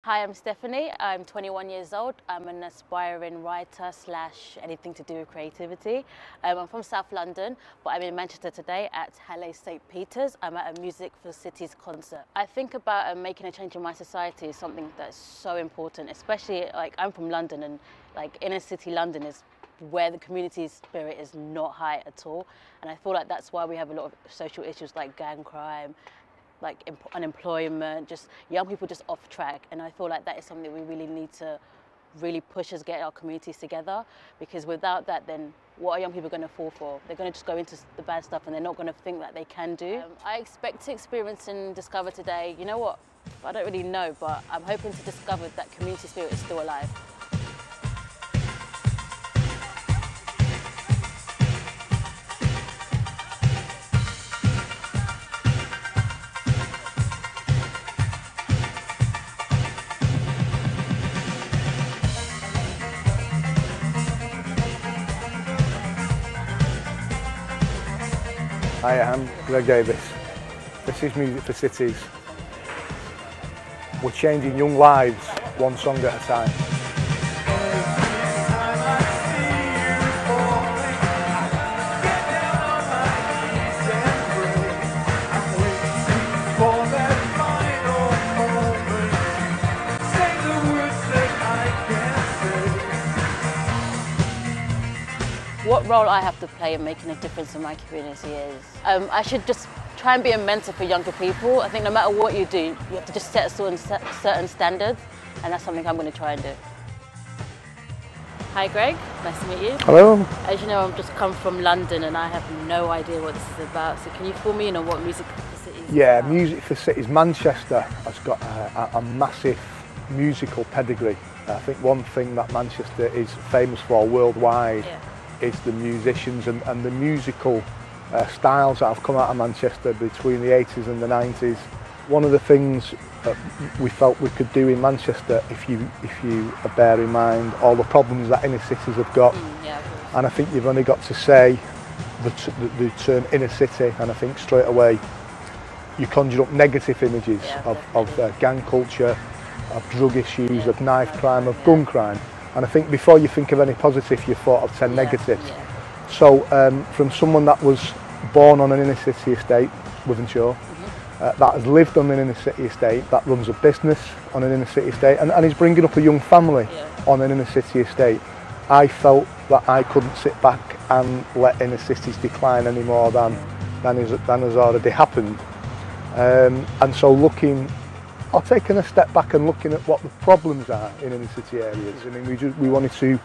Hi, I'm Stephanie. I'm 21 years old. I'm an aspiring writer slash anything to do with creativity. I'm from South London, but I'm in Manchester today at Hallé St Peter's. I'm at a Music for Cities concert. I think about making a change in my society is something that's so important, especially like I'm from London, and like inner city London is where the community spirit is not high at all. And I feel like that's why we have a lot of social issues like gang crime, like unemployment, just young people just off track. And I feel like that is something we really need to really push us, get our communities together, because without that, then what are young people going to fall for? They're going to just go into the bad stuff and they're not going to think that they can do. I expect to experience and discover today, you know what, I don't really know, but I'm hoping to discover that community spirit is still alive. Hi, I'm Greg Davis. This is Music for Cities. We're changing young lives one song at a time. What role I have to play in making a difference in my community is I should just try and be a mentor for younger people. I think no matter what you do, you have to just set certain standards, and that's something I'm going to try and do. Hi Greg, nice to meet you. Hello. As you know, I've just come from London and I have no idea what this is about, so can you fill me in on what Music for Cities is about? Music for Cities. Manchester has got a massive musical pedigree. I think one thing that Manchester is famous for worldwide is the musicians and the musical styles that have come out of Manchester between the 80s and the 90s. One of the things that we felt we could do in Manchester, if you bear in mind all the problems that inner cities have got, and I think you've only got to say the term inner city, and I think straight away you conjure up negative images of gang culture, of drug issues, of knife crime, of gun crime. And I think before you think of any positive, you've thought of 10 negatives. So from someone that was born on an inner city estate, Wythenshawe, that has lived on an inner city estate, that runs a business on an inner city estate, and is bringing up a young family on an inner city estate, I felt that I couldn't sit back and let inner cities decline any more than has already happened. And so taking a step back and looking at what the problems are in inner city areas. I mean, we wanted to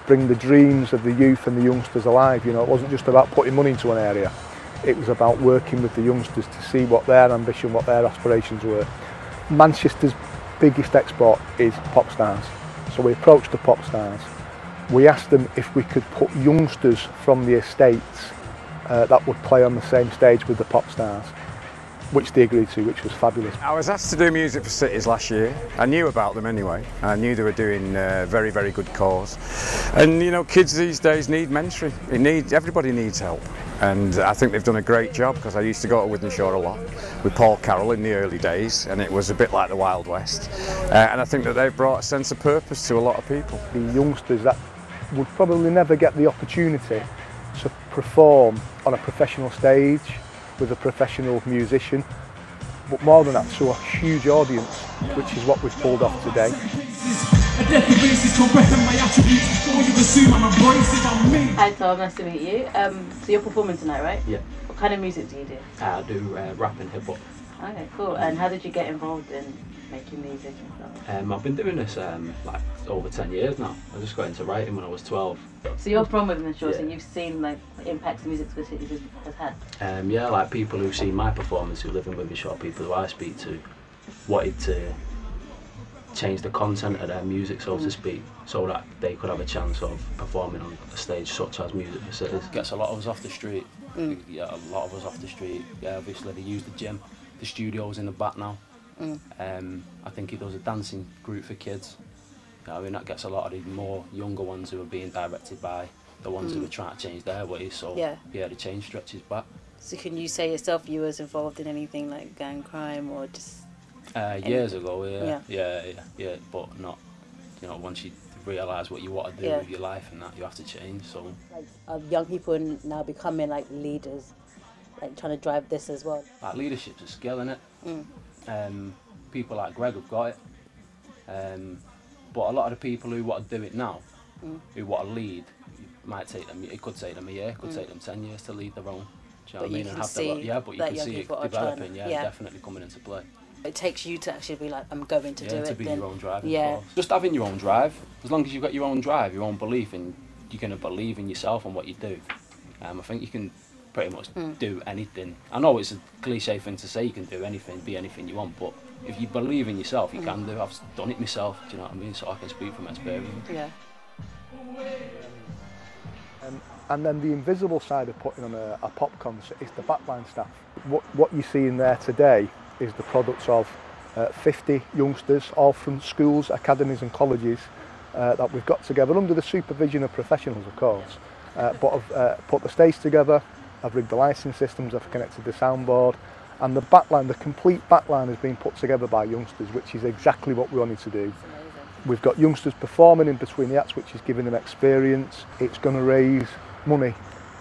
bring the dreams of the youth and the youngsters alive. You know, it wasn't just about putting money into an area. It was about working with the youngsters to see what their ambition, what their aspirations were. Manchester's biggest export is pop stars. So we approached the pop stars. We asked them if we could put youngsters from the estates that would play on the same stage with the pop stars, which they agreed to, which was fabulous. I was asked to do Music for Cities last year. I knew about them anyway. I knew they were doing a very, very good cause. And you know, kids these days need mentoring. Everybody needs help. And I think they've done a great job, because I used to go to Wythenshawe a lot with Paul Carroll in the early days, and it was a bit like the Wild West. And I think that they've brought a sense of purpose to a lot of people. The youngsters that would probably never get the opportunity to perform on a professional stage with a professional musician, but more than that, to a huge audience, which is what we've pulled off today. Hi Tom, nice to meet you. So you're performing tonight, right? Yeah. What kind of music do you do? I do rap and hip hop. Okay, cool. And how did you get involved in making music and stuff? I've been doing this like over 10 years now. I just got into writing when I was 12. So you're from Wythenshawe, so you've seen like the impacts Music for Cities has had? Yeah, like people who've seen my performance, who live in Wythenshawe, people who I speak to, wanted to change the content of their music, so to speak, so that they could have a chance of performing on a stage such as Music for Cities. Gets a lot of us off the street. Yeah, a lot of us off the street. Yeah, obviously they use the gym. The studio's in the back now. I think he does a dancing group for kids. I mean, that gets a lot of the more younger ones who are being directed by the ones who are trying to change their ways. So yeah, the change stretches back. So can you say yourself you was involved in anything like gang crime or just Years ago, yeah, but not, you know, once you realise what you want to do with your life and that, you have to change. So like young people now becoming like leaders, like trying to drive this as well. Like leadership's a skill, innit? People like Greg have got it, but a lot of the people who want to do it now, who want to lead, it could take them a year, it could take them 10 years to lead their own. Do you know what I mean? And have but you can see it developing, definitely coming into play. It takes you to actually be like, I'm going to do it. To be then. your own driving force. Just having your own drive, as long as you've got your own drive, your own belief, and you're going to believe in yourself and what you do, I think you can pretty much do anything. I know it's a cliche thing to say, you can do anything, be anything you want, but if you believe in yourself, you can do. I've done it myself, do you know what I mean? So I can speak from experience. Yeah. And then the invisible side of putting on a pop concert is the backline staff. What you see in there today is the products of 50 youngsters, all from schools, academies and colleges that we've got together under the supervision of professionals, of course, but have put the stage together, I've rigged the lighting systems, I've connected the soundboard, and the backline, the complete backline has been put together by youngsters, which is exactly what we wanted to do. We've got youngsters performing in between the acts, which is giving them experience. It's going to raise money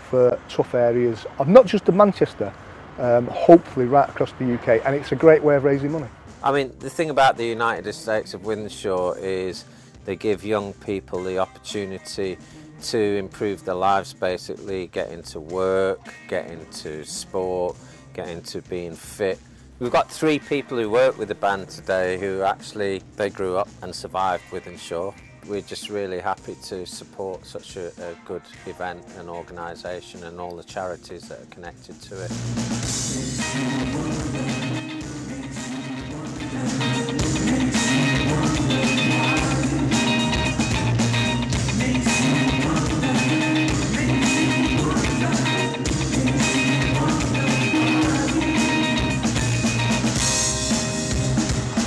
for tough areas of not just of Manchester, hopefully right across the UK, and it's a great way of raising money. I mean, the thing about the United Estates of Wythenshawe is they give young people the opportunity to improve their lives, basically get into work, get into sport, get into being fit. We've got 3 people who work with the band today who actually, they grew up and survived Wythenshawe. We're just really happy to support such a good event and organisation and all the charities that are connected to it.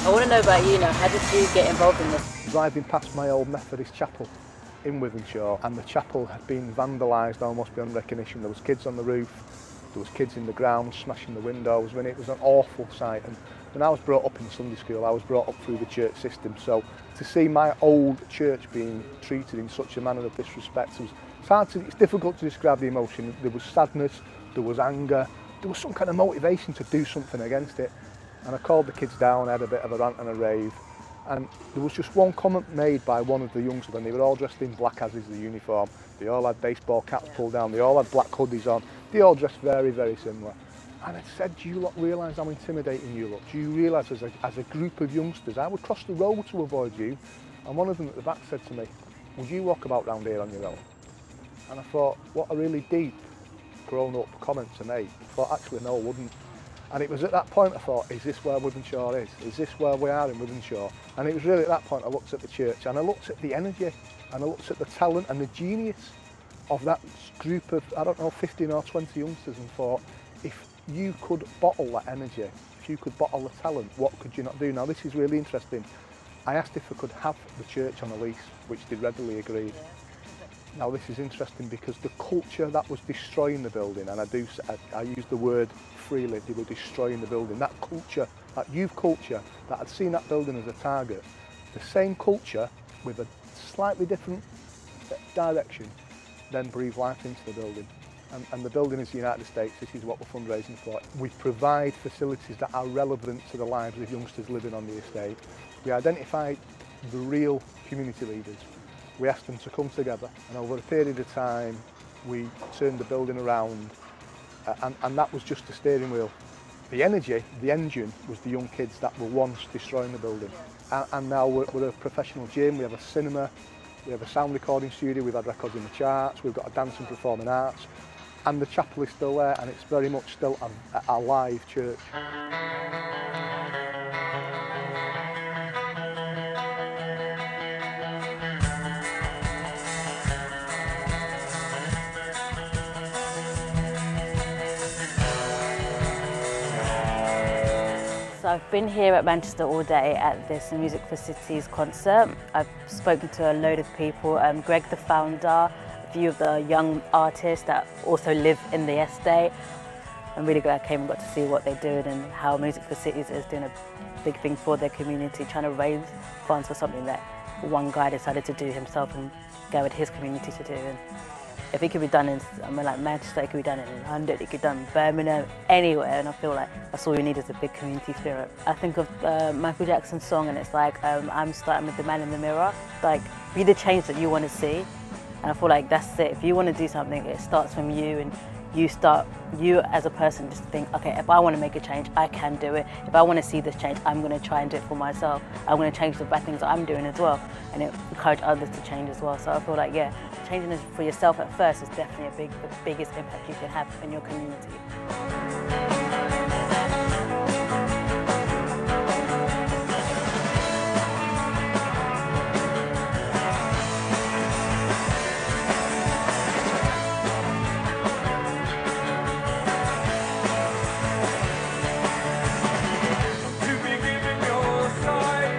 I want to know about you now, how did you get involved in this? Driving past my old Methodist chapel in Wythenshawe, and the chapel had been vandalised almost beyond recognition. There was kids on the roof, there was kids in the ground smashing the windows. I mean, it was an awful sight. And when I was brought up in Sunday school, I was brought up through the church system, so to see my old church being treated in such a manner of disrespect, it's difficult to describe the emotion. There was sadness, there was anger, there was some kind of motivation to do something against it. And I called the kids down, I had a bit of a rant and a rave, and there was just one comment made by one of the youngsters, and they were all dressed in black, as is the uniform. They all had baseball caps pulled down, they all had black hoodies on, they all dressed very, very similar. And I said, do you lot realise how intimidating you look? Do you realise as a group of youngsters, I would cross the road to avoid you? And one of them at the back said to me, would you walk about round here on your own? And I thought, what a really deep, grown-up comment to make. I thought, actually, no, I wouldn't. And it was at that point I thought, is this where Wythenshawe is? Is this where we are in Wythenshawe? And it was really at that point I looked at the church and I looked at the energy and I looked at the talent and the genius of that group of, I don't know, 15 or 20 youngsters, and thought, if you could bottle that energy, if you could bottle the talent, what could you not do? Now this is really interesting. I asked if I could have the church on a lease, which they readily agreed. Now this is interesting because the culture that was destroying the building, and I use the word freely, they were destroying the building, that culture, that youth culture that had seen that building as a target, the same culture with a slightly different direction then breathed life into the building. And the building is the United States. This is what we're fundraising for. We provide facilities that are relevant to the lives of youngsters living on the estate. We identified the real community leaders. We asked them to come together, and over a period of time we turned the building around, and that was just the steering wheel. The energy, the engine, was the young kids that were once destroying the building. And now we're a professional gym, we have a cinema, we have a sound recording studio, we've had records in the charts, we've got a dance and performing arts, and the chapel is still there, and it's very much still a live church. So I've been here at Manchester all day at this Music for Cities concert. I've spoken to a load of people, Greg the founder, a few of the young artists that also live in the estate. I'm really glad I came and got to see what they're doing and how Music for Cities is doing a big thing for their community, trying to raise funds for something that one guy decided to do himself and gathered his community to do. And if it could be done in, I mean, like Manchester, it could be done in London, it could be done in Birmingham, anywhere, and I feel like that's all you need is a big community spirit. I think of Michael Jackson's song, and it's like, I'm starting with the man in the mirror. Like, be the change that you want to see, and I feel like that's it. If you want to do something, it starts from you, and you as a person just think, okay, if I want to make a change, I can do it. If I want to see this change, I'm going to try and do it for myself. I'm going to change the bad things that I'm doing as well, and encourage others to change as well. So I feel like, yeah, changing this for yourself at first is definitely the biggest impact you can have in your community. To be giving your sight,